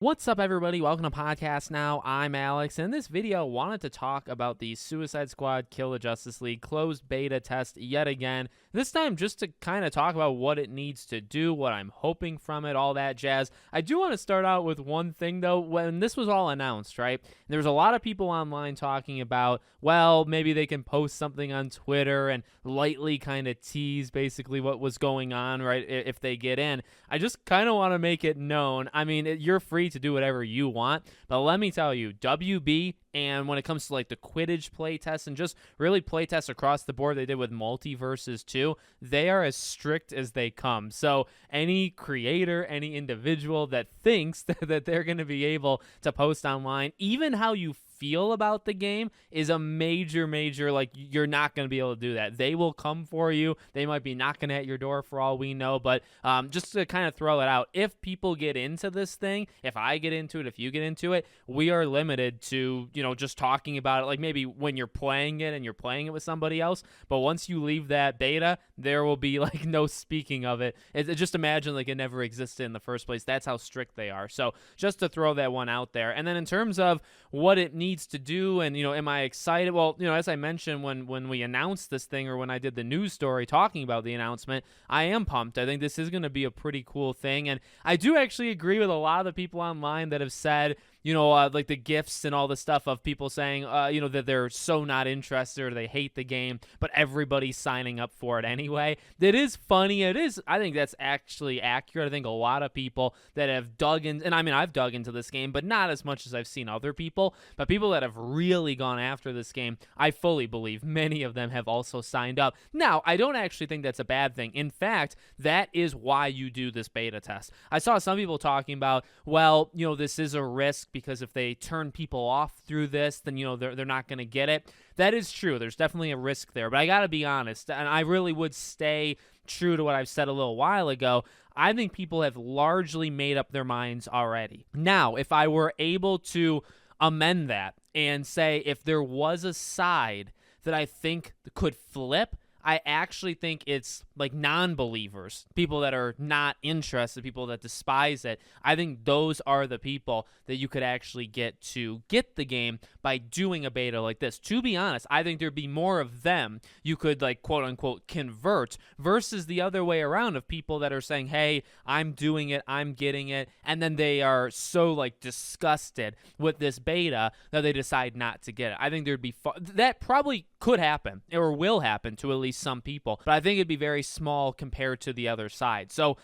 What's up, everybody? Welcome to Podcast Now. I'm Alex, and in this video, wanted to talk about the Suicide Squad Kill the Justice League closed beta test yet again. This time, just to kind of talk about what it needs to do, what I'm hoping from it, all that jazz. I do want to start out with one thing, though. When this was all announced, right, there was a lot of people online talking about, well, maybe they can post something on Twitter and lightly kind of tease basically what was going on, right, if they get in. I just kind of want to make it known. I mean, you're free to do whatever you want, but let me tell you, WB, and when it comes to like the Quidditch playtest and just really playtests across the board they did with Multiverses too, they are as strict as they come. So any creator, any individual that thinks that they're going to be able to post online, even how you feel about the game, is a major, like, you're not going to be able to do that. They will come for you. They might be knocking at your door for all we know, but just to kind of throw it out, if people get into this thing, if I get into it, if you get into it, we are limited to, just talking about it, like maybe when you're playing it and you're playing it with somebody else, but once you leave that beta, there will be like no speaking of it. Just imagine like it never existed in the first place. That's how strict they are. So just to throw that one out there. And then in terms of what it needs to do and, am I excited? Well, as I mentioned when we announced this thing, or when I did the news story talking about the announcement, I am pumped. I think this is going to be a pretty cool thing. And I do actually agree with a lot of the people online that have said, like the gifts and all the stuff of people saying, that they're so not interested or they hate the game, but everybody's signing up for it anyway. It is funny. It is. I think that's actually accurate. I think a lot of people that have dug in, and I mean, I've dug into this game, but not as much as I've seen other people, but people that have really gone after this game, I fully believe many of them have also signed up. Now, I don't actually think that's a bad thing. In fact, that is why you do this beta test. I saw some people talking about, well, this is a risk because if they turn people off through this, then, they're not going to get it. That is true. There's definitely a risk there, but I got to be honest, and I really would stay true to what I've said a little while ago. I think people have largely made up their minds already. Now, if I were able to amend that and say if there was a side that I think could flip, I actually think it's like non-believers, people that are not interested, people that despise it. I think those are the people that you could actually get to get the game by doing a beta like this. To be honest, I think there'd be more of them you could, like, quote unquote convert, versus the other way around of people that are saying, hey, I'm doing it, I'm getting it, and then they are so like disgusted with this beta that they decide not to get it. I think there'd be that probably could happen or will happen to at least some people, but I think it'd be very small compared to the other side. So,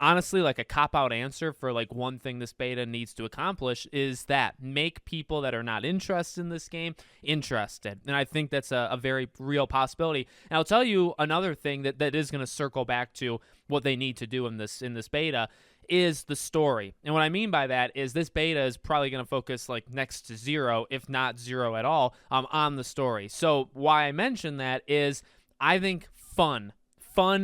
honestly, like a cop-out answer for like one thing this beta needs to accomplish is that make people that are not interested in this game interested. And I think that's a very real possibility. And I'll tell you another thing that is going to circle back to what they need to do in this beta is the story. And what I mean by that is this beta is probably going to focus like next to zero, if not zero at all, on the story. So why I mention that is I think fun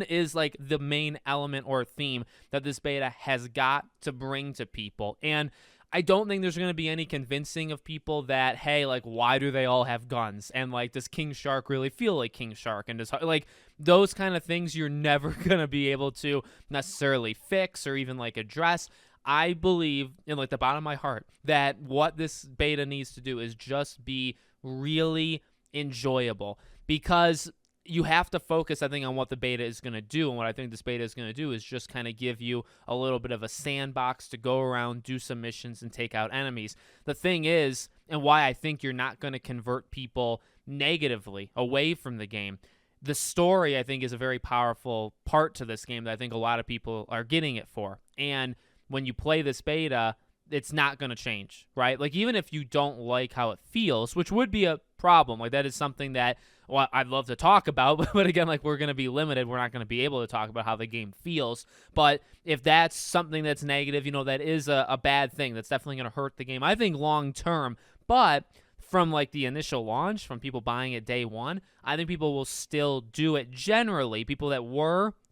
is like the main element or theme that this beta has got to bring to people. And I don't think there's going to be any convincing of people that, hey, like, why do they all have guns? And, like, does King Shark really feel like King Shark? And does, like, those kind of things you're never going to be able to necessarily fix or even, like, address. I believe in, like, the bottom of my heart that what this beta needs to do is just be really enjoyable, because you have to focus, I think, on what the beta is going to do. And what I think this beta is going to do is just kind of give you a little bit of a sandbox to go around, do some missions, and take out enemies. The thing is, and why I think you're not going to convert people negatively away from the game, the story, I think, is a very powerful part to this game that I think a lot of people are getting it for. And when you play this beta, it's not going to change, right? Like, even if you don't like how it feels, which would be a problem, like, that is something that, well, I'd love to talk about, but again, like, we're going to be limited. We're not going to be able to talk about how the game feels. But if that's something that's negative, that is a bad thing. That's definitely going to hurt the game, I think, long term. But from like the initial launch, from people buying it day one, I think people will still do it generally. People that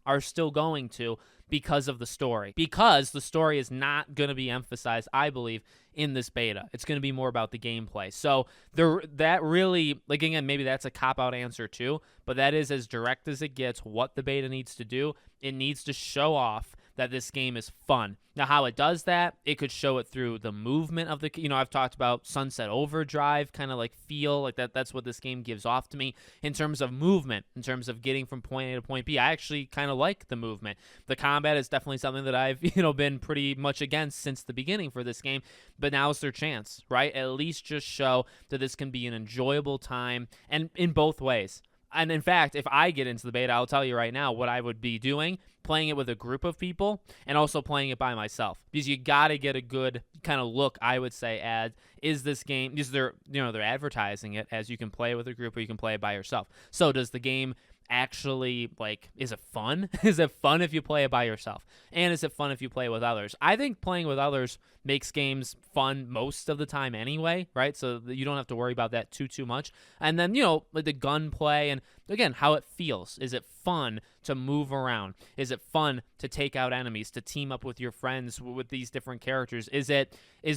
are still going to, because of the story. Because the story is not going to be emphasized, I believe, in this beta. It's going to be more about the gameplay. So that really, like, again, maybe that's a cop-out answer too, but that is as direct as it gets what the beta needs to do. It needs to show off that this game is fun. Now, how it does that, it could show it through the movement of the, I've talked about Sunset Overdrive, kind of like feel like that's what this game gives off to me in terms of movement, in terms of getting from point A to point B. I actually kind of like the movement. The combat is definitely something that I've, been pretty much against since the beginning for this game, but now's their chance, right? At least just show that this can be an enjoyable time, and in both ways. And in fact, if I get into the beta, I'll tell you right now what I would be doing, playing it with a group of people and also playing it by myself. Because you got to get a good kind of look, I would say, at is this game, because they're advertising it as you can play with a group or you can play it by yourself. So does the game actually, is it fun? Is it fun if you play it by yourself? And is it fun if you play with others? I think playing with others makes games fun most of the time anyway, right? So you don't have to worry about that too much. And then, like the gunplay and, again, how it feels. Is it fun to move around? Is it fun to take out enemies, to team up with your friends with these different characters? Is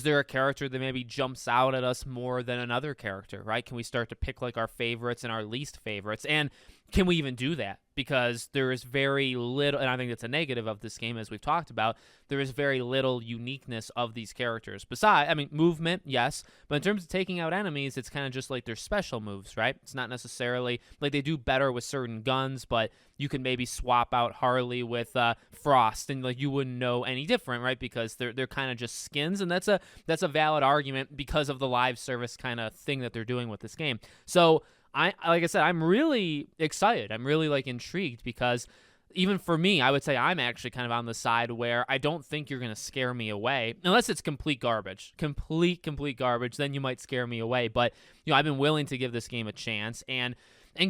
there a character that maybe jumps out at us more than another character, right? Can we start to pick like our favorites and our least favorites? And can we even do that? Because there is very little, and I think that's a negative of this game, as we've talked about, there is very little uniqueness of these characters. Besides, movement, yes, but in terms of taking out enemies, it's kind of just like their special moves, right? It's not necessarily, like they do better with certain guns, but you can maybe swap out Harley with Frost, and like you wouldn't know any different, right? Because they're kind of just skins, and that's a valid argument because of the live service kind of thing that they're doing with this game. So like I said, I'm really excited. I'm really intrigued because even for me, I would say I'm actually kind of on the side where I don't think you're going to scare me away unless it's complete garbage, complete garbage. Then you might scare me away. But, I've been willing to give this game a chance. And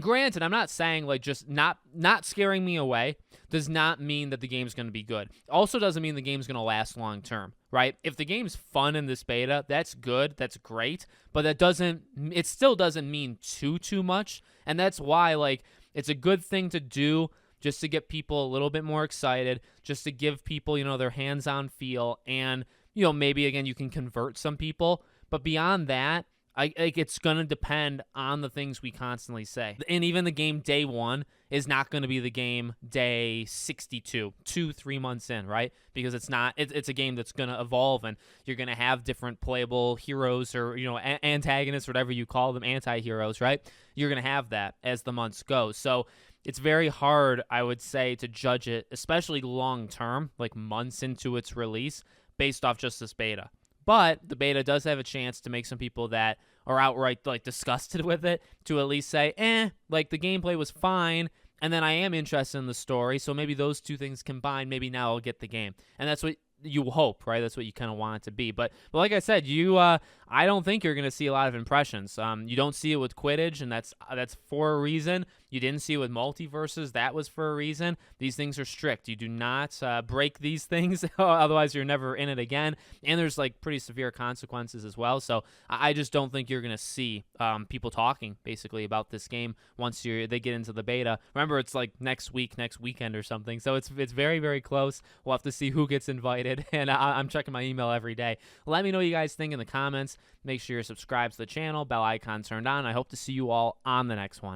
granted, I'm not saying just not scaring me away does not mean that the game's going to be good. Also doesn't mean the game's going to last long term, right? If the game's fun in this beta, that's good, that's great, but it still doesn't mean too much. And that's why it's a good thing to do just to get people a little bit more excited, just to give people, their hands-on feel, and maybe again you can convert some people, but beyond that, it's going to depend on the things we constantly say. And even the game day 1 is not going to be the game day 62, 2-3 months in, right? Because it's a game that's going to evolve, and you're going to have different playable heroes or, antagonists, whatever you call them, anti-heroes, right? You're going to have that as the months go. So it's very hard, I would say, to judge it, especially long term, like months into its release, based off just this beta. But the beta does have a chance to make some people that are outright disgusted with it to at least say, the gameplay was fine, and then I am interested in the story, so maybe those two things combined, maybe now I'll get the game. And that's what you hope, right? That's what you kind of want it to be. But like I said, I don't think you're going to see a lot of impressions. You don't see it with Quidditch, and that's for a reason. You didn't see it with Multiverses. That was for a reason. These things are strict. You do not break these things, otherwise you're never in it again. And there's pretty severe consequences as well. So I just don't think you're going to see people talking basically about this game once they get into the beta. Remember, it's next weekend or something. So it's very, very close. We'll have to see who gets invited. And I'm checking my email every day. Let me know what you guys think in the comments. Make sure you're subscribed to the channel, bell icon turned on. I hope to see you all on the next one.